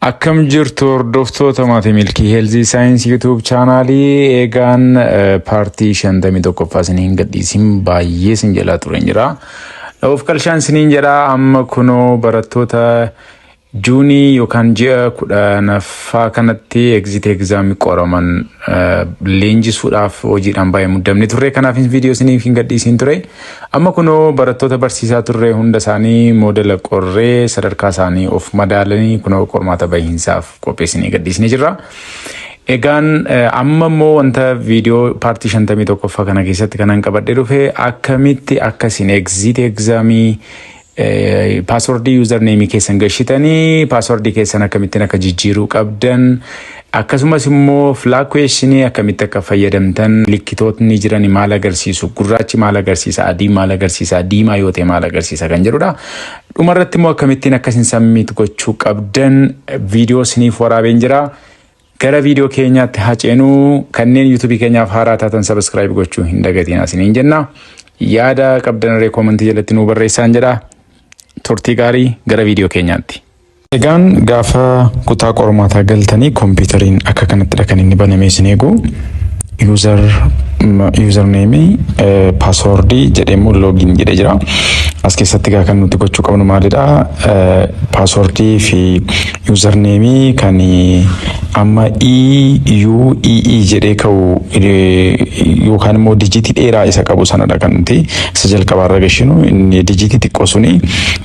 Akkam jirtu hordoftoota maatii milkii heelzii saayinsii YouTube chaanaalii eegaan paartii 51ffaa isiniin gadhiisin baay'ee sin jalaa turen jira. Of kalshaan isiniin jedha amma kunoo barattoota juunii yookaan ji'a 10ffaa kanatti exit exam qoraman leenjisuudhaaf hojiidhaan baay'ee muddamne turre. Kanaaf viidiyoo isiniif hin gadhiisin ture. Amma kunoo barattoota barsiisaa turre hunda isaanii moodela qorree sadarkaa isaanii of madaalanii kunoo qormaata bahiinsaaf qopheessinee gadhiisnee jirra. Egaan amma immoo wanta viidiyoo paartii 51ffaa kana keessatti kanan qabadhee dhufe akkamitti akkasiin exit examii password username keessan gashitanii password keessan akkamittiin akka jijjiiruu qabdan akkasumas immoo flag question akkamitti akka fayyadamtan likkitootni jiran maal agarsiisu gurraachi maal agarsiisa adii maal agarsiisa diimaa yoo ta'e maal agarsiisa kan jedhudha. Dhumarratti immoo akkamittiin akkasiin submit gochuu qabdan viidiyoo isiniif waraabeen jira. Gara viidiyoo keenyaatti haceenuu kanneen YouTube keenyaaf haaraa taatan subscribe gochuu hin dagatiin isiniin jenna. Yaada qabdan reekomentii jalatti nuu barreessaa jedha. Turtii gaarii gara viidiyoo keenyaatti. Egaan gaafa kutaa qormaataa galtanii kompiitariin akka kanattidha kan inni banamee isin eegu. Username password jedhamu login jedhee jira. As keessatti kan nuti gochuu qabnu maalidha? Password fi username kan amma EUEE jedhee ka'u yookaan immoo dijitii dheeraa isa qabu sanadha kan nuti isa jalqabaa irra gashinu. Inni dijitii xiqqoo suni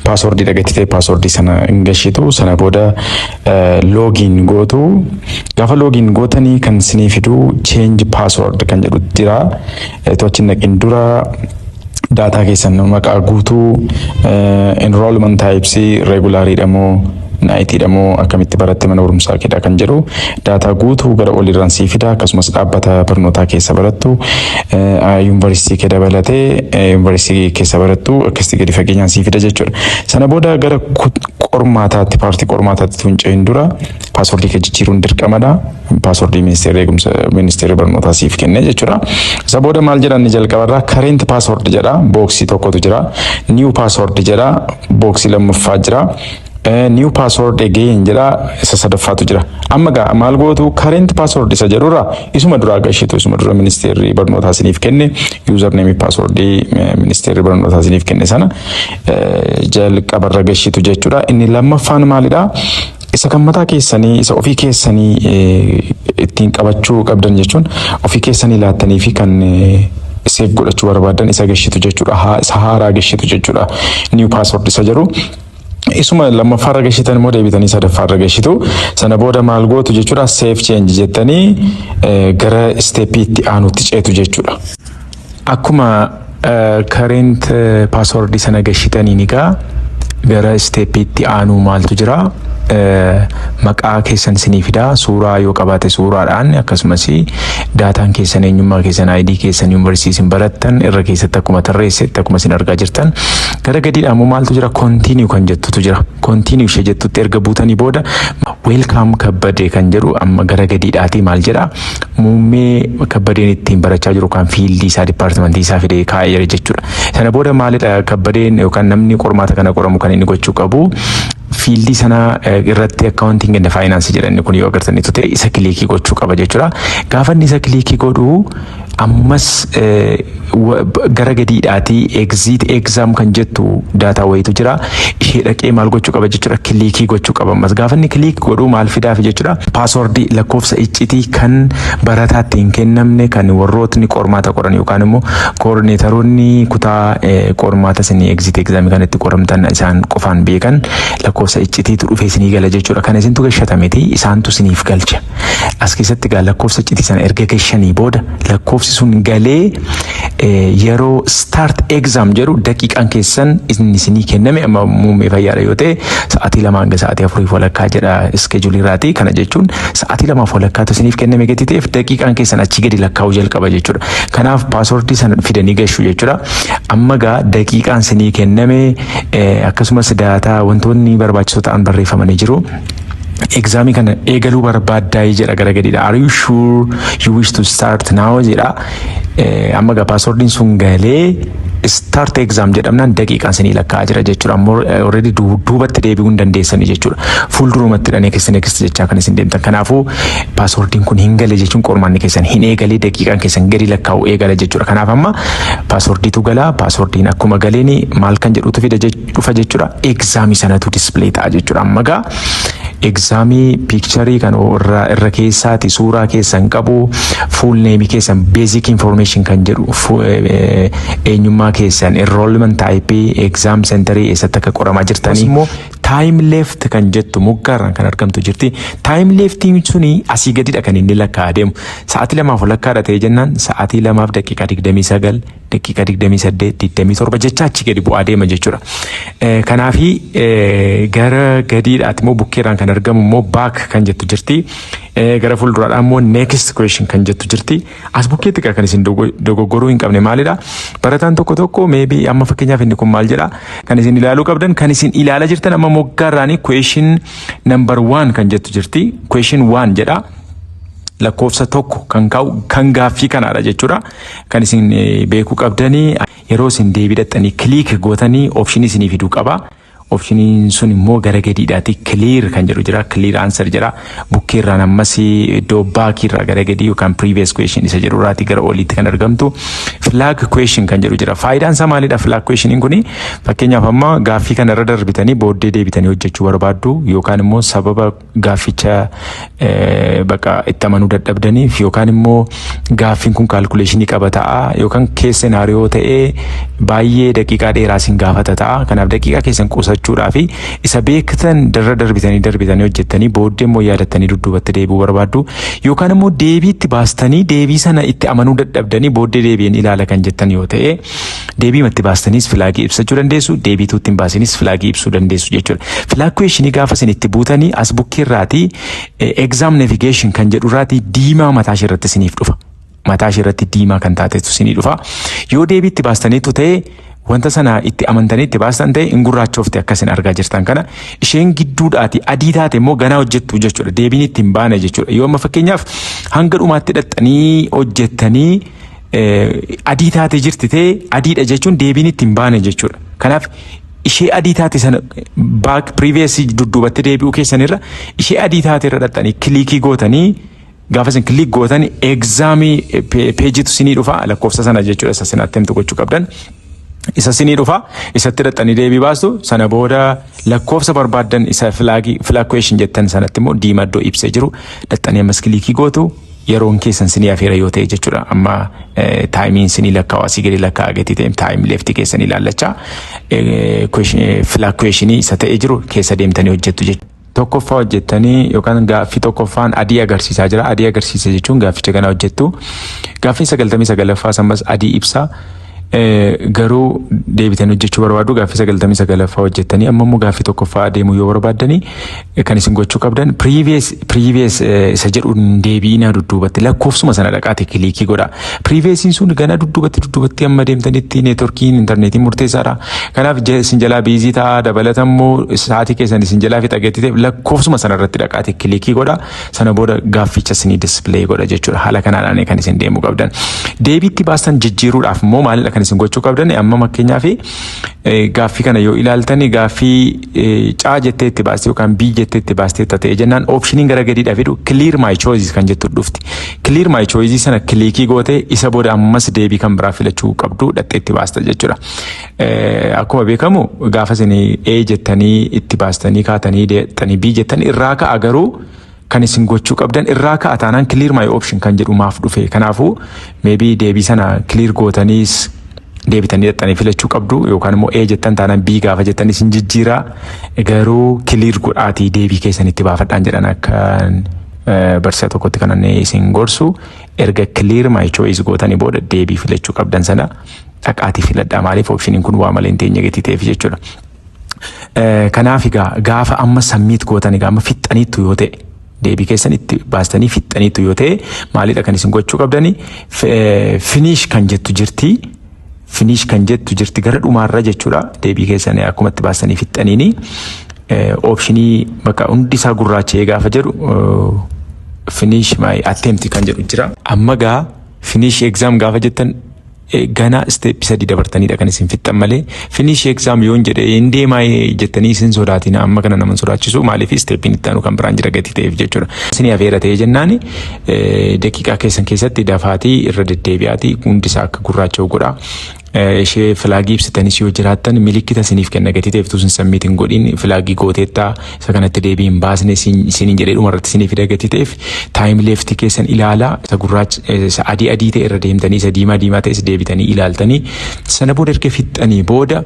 password dhagattee password sana hin gashitu. Sana booda login gootu. Gaafa login gootanii kan isinii fidu change password kan jedhu jira. Tochi naqin dura data keessan maqaa guutuu enrollment types regularly demo naayiti demo akkamitti baratte mana barumsaa kedha kan jedhu data guutuu gara olirraan sii fida akkasumas dhaabbata barnootaa keessa barattu yuunivarsiitii keessa dabalatee yuunivarsiitii keessa barattu akkasitti gadi fageenyaan sii fida jechuudha. Sana booda gara qormaataatti paartii qormaataatti tuunceen dura password kee jijjiiruun dirqamadha. Password ministeera barnootaa siif kenne jechuudha. Isa booda maal jedhan jalqabarraa current password jedha booksii tokkotu jira. New password jedha booksii lammaffaa jira. New password again jedha isa sadaffaatu jira. Amma gaa maal gootu current password isa jedhurra isuma dura gashitu isuma dura ministeerri barnootaa siniif kenne username password ministeerri barnootaa siniif kenne sana jalqabarra gashitu jechuudha. Inni lammaffaan maalidha? Isa kan mataa keessanii isa ofii keessanii ittiin qabachuu qabdan jechuun ofii keessanii laattanii fi kan seef godhachuu barbaadan isa gashitu jechuudha. Isa haaraa gashitu jechuudha. New password isa jedhu. Isuma lammaffaarra gashitan immoo deebitanii sadaffaarra gashitu. Sana booda maal gootu jechuudha save change jettanii gara steepiitti aanutti ceetu jechuudha. Akkuma current password sana gashitanii nigaa gara steepiitti aanuu maaltu jira? Maqaa keessan isinii fida suuraa yoo qabaate suuraadhaan akkasumas daataan keessan eenyummaa keessan ID keessan yuunivarsiitiin barattan irra keessatti akkuma tarreessetti akkuma isin argaa jirtan gara gadiidhaan immoo maaltu jira continue kan jettutu jira. Continue ishee jettutti erga buutanii booda welcome kabbadee kan jedhu amma gara gadiidhaati maal jedha muummee kabbadeen ittiin barachaa jiru kan fiildii isaa dipaartimentii isaa fidee kaa'ee jira jechuudha. Sana booda maalidha kabbadeen yookaan namni qormaata kana qoramu kan inni gochuu qabu fiildii sana irratti accounting and finance jedhani kun yoo agartanitu ta'e isa kilikii gochuu qaba jechuudha. Gaafa inni isa kilikii godhu ammas gara gadiidhaati exit exam kan jettu data wayitu jira. Ishee dhaqee maal gochuu qaba jechuudha kilikii gochuu qaba. Ammas gaafa inni kilikii godhu maal fidaaf jechuudha password lakkoofsa iccitii kan barataatti hin kennamne kan warrootni qormaata qoran yookaan immoo koordineetaroonni kutaa qormaata isin exit exam kanatti qoramtan isaan qofaan beekan lakkoofsa iccitiitu dhufee isinii gala jechuudha. Kana isintu gashatameti isaantu isiniif galcha. As keessatti gaa lakkoofsa iccitii sana erga gashanii booda lakkoofsi sun galee yeroo start exam jedhu daqiiqaan keessan isinii kenname amma muummee fayyaadha yoo ta'e sa'aatii 2 hanga sa'aatii 4 walakkaa jedha iskeejuuliraati. Kana jechuun sa'aatii 2 walakkaatu isiniif kenname gadi ta'eef daqiiqaan keessan achi gadi lakkaa'uu jalqaba jechuudha. Kanaaf password sana fidanii gashu jechuudha. Amma gaa daqiiqaan isinii kenname akkasumas daataa wantoonni barbaachisoo ta'an barreeffamanii jiru. Examii kana eegaluu barbaaddaa jedha gara gadiidha. Are you sure you wish to start now jedha. Amma gaa passwordin sun galee start exam jedhamnaan daqiiqaan isinii lakkaa'aa jira jechuudha. Ammoo already duubatti deebi'uu hin dandeessanii jechuudha. Fuuldurumatti dhanii keessan next jechaa kan isin deemtan. Kanaafuu paaswordiin kun hin gale jechuun qormaanni keessan hin eegalee daqiiqaan keessan gadi lakkaa'u eegala jechuudha. Kanaaf amma paaswordiitu galaa. Paaswordiin akkuma galeeni maal kan jedhutu dhufa jechuudha. Exaamii sanatu display ta'a jechuudha. Amma gaa exaamii piikcharii kan irra keessaati suuraa keessan qabu full name keessan basic information kan jedhu eenyummaa keessan enrollment type exam center eessatti akka qoramaa jirtanii immoo time left kan jettu muggaarraan kan argamtu jirti. Time leftiin suni asii gadidha kan inni lakkaa'aa deemu. Sa'aatii 2 lakkaa'adha ta'e jennaan sa'aatii 2 daqiiqaa 29 daqiiqaa 28 27 jecha achi gadi bu'aa deema jechuudha. Kanaafi gara gadiidhaati immoo bukkeerraan kan argamu immoo back kan jettu jirti. Gara fuulduraadhaan immoo next question kan jettu jirti. As bukkeetti kan isin dogoggoruu hin qabne maalidha? Barataan tokko maybe amma fakkeenyaaf inni kun maal jedha? Kan isin ilaaluu qabdan kan isin ilaala jirtan amma moggaarraanii question number 1 kan jettu jirti. Question 1 jedha. Lakkoofsa tokko kan kaa'u kan gaaffii kanaadha jechuudha. Kan isin beekuu qabdanii yeroo isin deebiidhattanii click gootanii option isinii fiduu qaba. Optioniin sun immoo gara gadiidhaati clear kan jedhu jira. Clear answer jira. Bukkeerraan ammas iddoo baakirraa gara gadii yookaan previous question isa jedhurraati gara oliitti kan argamtu. Flag question kan jedhu jira. Faayidaan isaa maalidha? Flag questioniin kuni fakkeenyaaf amma gaaffii kana irra darbitanii booddee deebitanii hojjechuu barbaaddu yookaan immoo sababa gaafficha bakka itti amanuu dadhabdaniif yookaan immoo gaaffiin kun kaalkuleeshinii qaba ta'a yookaan keessa senaariyoo ta'ee baay'ee daqiiqaa dheeraa isin gaafata ta'a. Kanaaf daqiiqaa keessan qusachuudhaafi isa beektan darra darbitanii hojjettanii booddee immoo yaadattanii dudduubatti deebi'uu barbaaddu yookaan immoo deebiitti baastanii deebii sana itti amanuu dadhabdanii booddee deebi'een ilaala kan jettan yoo ta'e deebiimatti baastaniis filaagii ibsachuu dandeessu deebiituutti hin baasinis filaagii ibsuu dandeessu jechuudha. Filaag questionii gaafa isin itti buutanii as bukkeerraati exam navigation kan jedhurraati diimaa mataa ishee irratti isiniif dhufa. Mataa ishee irratti diimaa kan taatetu isinii dhufa. Yoo deebiitti baastaniitu ta'e wanta sana itti amantanii itti baastan ta'e hin gurraachofte akkasin argaa jirtan kana isheen gidduudhaati adii taate immoo ganaa hojjettu jechuudha. Deebiin itti hin baane jechuudha. Yoo amma fakkeenyaaf hanga dhumaatti dhaxxanii hojjettanii adii taate jirti ta'e adiidha jechuun deebiin itti hin baane jechuudha. Kanaaf ishee adii taate sana baak previous dudduubatti deebi'uu keessanirra ishee adii taate irra dhaxxanii kilikii gootanii gaafa isin kilik gootan exaamii peejitu isinii dhufa lakkoofsa sana jechuudha. Isa isin attempt gochuu qabdan. Isa isinii dhufa isatti dhaxxanii deebii baastu sana booda lakkoofsa barbaaddan isa flag question jettan sanatti immoo diimaa iddoo ibsee jiru dhaxxanii ammas kilikii gootu yeroon keessan isinii hafeera yoo ta'e jechuudha. Amma taayimiin isinii lakkaa'u asii gadi lakkaa'aa gatii ta'e taayim leeftii keessan ilaallachaa flag questionii isa ta'ee jiru keessa deemtanii hojjettu jechuudha. Tokkoffaa hojjettanii yookaan gaaffii tokkoffaan adii agarsiisaa jira. Adii agarsiisa jechuun gaafficha kana hojjettu. Gaaffii 99ffaa ammas adii ibsa. Garuu deebitanii hojjechuu barbaadu gaaffii 99ffaa hojjettanii amma immoo gaaffii tokkoffaa adeemuu yoo barbaadanii kan isin gochuu qabdan previous isa jedhuun deebiinaa dudduubatti lakkoofsuma sana dhaqaate kilikii godha. Previousiin sun gana dudduubatti amma deemtanitti neetworkiin intarneetiin murteessaadha. Kanaaf isin jalaa biizii ta'a dabalata immoo sa'aatii keessan isin jalaa fixa gatii ta'e lakkoofsuma sana irratti dhaqaate kilikii godha. Sana booda gaafficha isinii display godha jechuudha. Haala kanaadhaan kan isin deemuu qabdan. Deebiitti baastan jijjiiruudhaaf immoo maalidha kan isin gochuu qabdan amma fakkeenyaaf gaaffii kana yoo ilaaltani gaaffii caa jettee itti baastee yookaan bii jettee itti baastee ta'e jennaan optioniin gara gadiidhaa fidu clear my choices kan jettu dhufti. Clear my choices sana kilikii gootee isa booda ammas deebii kan biraa filachuu qabdu dhattee itti baasta jechuudha. Akkuma beekamu gaafa isin A jettanii itti baastanii kaatanii deettanii B jettanii irraa ka'a garuu kan isin gochuu qabdan irraa ka'a taanaan clear my option kan jedhu maaf dhufe. Kanaafuu maybe deebii sana clear gootaniis deebitanii dhaxxanii filachuu qabdu yookaan immoo A jettan taanaan B gaafa jettan isin jijjiiraa garuu clear godhaatii deebii keessan itti baafadhaan jedhan akka barsiisaa tokkotti kanan isin gorsu erga clear my choice gootanii booda deebii filachuu qabdan sana dhaqaatii filadhaa. Maaliif optioniin kun waa malee hin teenye gatii ta'eef jechuudha. Kanaaf gaafa amma submit gootanii amma fixxaniittu yoo ta'e deebii keessan itti baastanii fixxaniittu yoo ta'e maalidha kan isin gochuu qabdanii finish kan jettu jirti. Finish kan jettu jirti gara dhumaarra jechuudha. Deebii keessan akkuma itti baastanii fixxaniini optionii bakka hundi isaa gurraacha'ee gaafa jedhu finish my attempt kan jedhu jira. Amma gaa finish exam gaafa jettan gana step sadii dabartaniidha kan isin fixxan malee finish exam yoon jedhe indeemaa jettanii isin sodaatiin amma kana nama sodaachisu maaliif stepin itti aanu kan biraan jira gatii ta'eef jechuudha. Isin afeera ta'ee jennaan daqiiqaa keessan keessatti dafaatii irra deddeebi'aatii hundisaa akka gurraacha'u godha. Ishee filaagii ibsitanis yoo jiraattan milikkita isiniif kenna gatii ta'eef tuusin sammiitiin godhin filaagii gooteettaa isa kanatti deebiin baasne isiniin jedhee dhumarratti isiniif fida gatii ta'eef taayim leeftii keessan ilaalaa isa gurraacha isa adii ta'e irra deemtanii isa diimaa ta'es deebitanii ilaaltanii sana booda erga fixxanii booda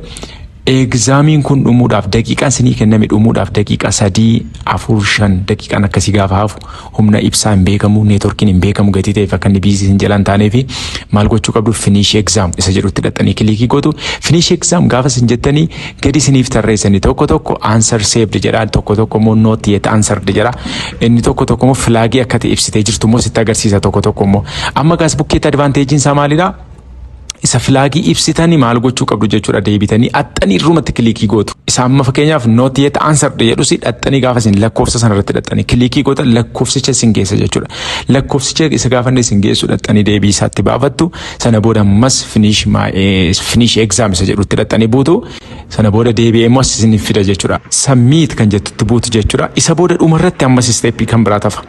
egzaamiin kun dhumuudhaaf daqiiqaan isinii kenname dhumuudhaaf daqiiqaa 3, 4, 5 daqiiqaan akkasii gaafa hafu humna ibsaa hin beekamu neetworkiin hin beekamu gatii ta'eef akka inni biizii hin jalaan taaneefi maal gochuu qabdu finish exam isa jedhutti hidhattanii kilikii gootu finish exam gaafa isin jettanii gadi isiniif tarreessanii tokko answer saved jedha tokko immoo not yet answered jedha inni tokko immoo filaagii akka ta'e ibsitee jirtu immoo sitti agarsiisa tokko immoo amma gaas bukkeetti advaanteejiin isaa maalidha? Isa filaagii ibsitanii maal gochuu qabdu jechuudha deebitanii axxanii irrumatti kilikii gootu. Isa amma fakkeenyaaf not yet answered jedhus dhaxxanii gaafa isin lakkoofsa sana irratti dhaxxanii kilikii gootan lakkoofsicha isin geessa jechuudha. Lakkoofsicha isa gaafa isin geessu dhaxxanii deebii isaatti baafattu sana booda ammas finish exam isa jedhutti dhaxxanii buutu sana booda deebi'ee ammas isin fida jechuudha. Submit kan jettutti buutu jechuudha. Isa booda dhumarratti ammas steepii kan biraa tafa.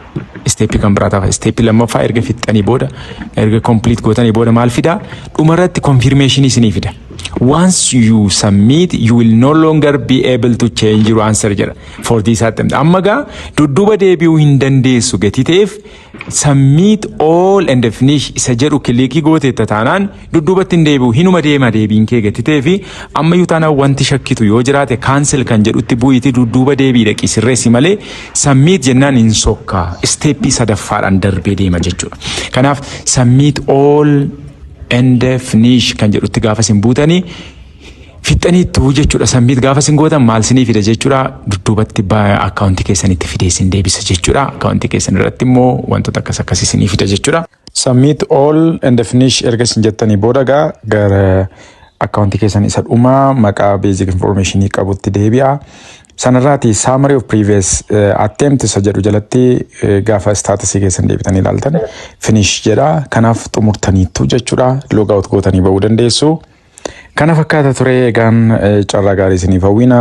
Steepii lammaffaa erga fixxanii booda erga complete gootanii booda maal fida? Dhumarratti confirmation isinii fida. Once you submit, you will no longer be able to change your answer jedha for this attempt. Amma gaa dudduuba deebi'uu hin dandeessu gatii ta'eef submit all and finish isa jedhu kilikii gooteetta taanaan dudduubatti hin deebi'u hinuma deema deebiin kee gatii ta'eefi amma iyyuu taanaan wanti shakkitu yoo jiraate cancel kan jedhutti bu'iiti dudduuba deebii dhaqi sirreessi malee submit jennaan hin sokkaa steepii sadaffaadhaan darbee deema jechuudha. Kanaaf submit all and finish kan jedhutti gaafa isin buutanii fixxaniitu jechuudha. Submit gaafa isin gootan maal isinii fida jechuudha dudduubatti akkaawuntii keessanitti fidee isin deebisa jechuudha. Akkaawuntii keessan irratti immoo wantoota akkas isinii fida jechuudha. Submit all and finish erga isin jettanii booda gara akkaawuntii keessan isa dhumaa maqaa basic information qabutti deebi'a. Sanarraati summary of previous attempt isa jedhu jalatti gaafa statusii keessan deebitanii ilaaltan finish jedha. Kanaaf xumurtaniitu jechuudha. Log out gootanii ba'uu dandeessu. Kana fakkaata ture egaan carraa gaarii isiniif hawwina.